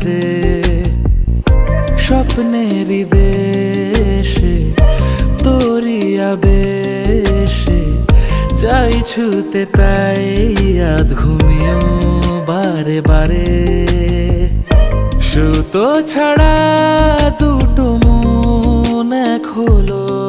সাজে স্বপ্নেরই দেশে তোরি আবেশে যাই ছুতে তাই আধ ঘুমিয়েও বারে বারে সুতো ছাড়া দুটো মন এক হলো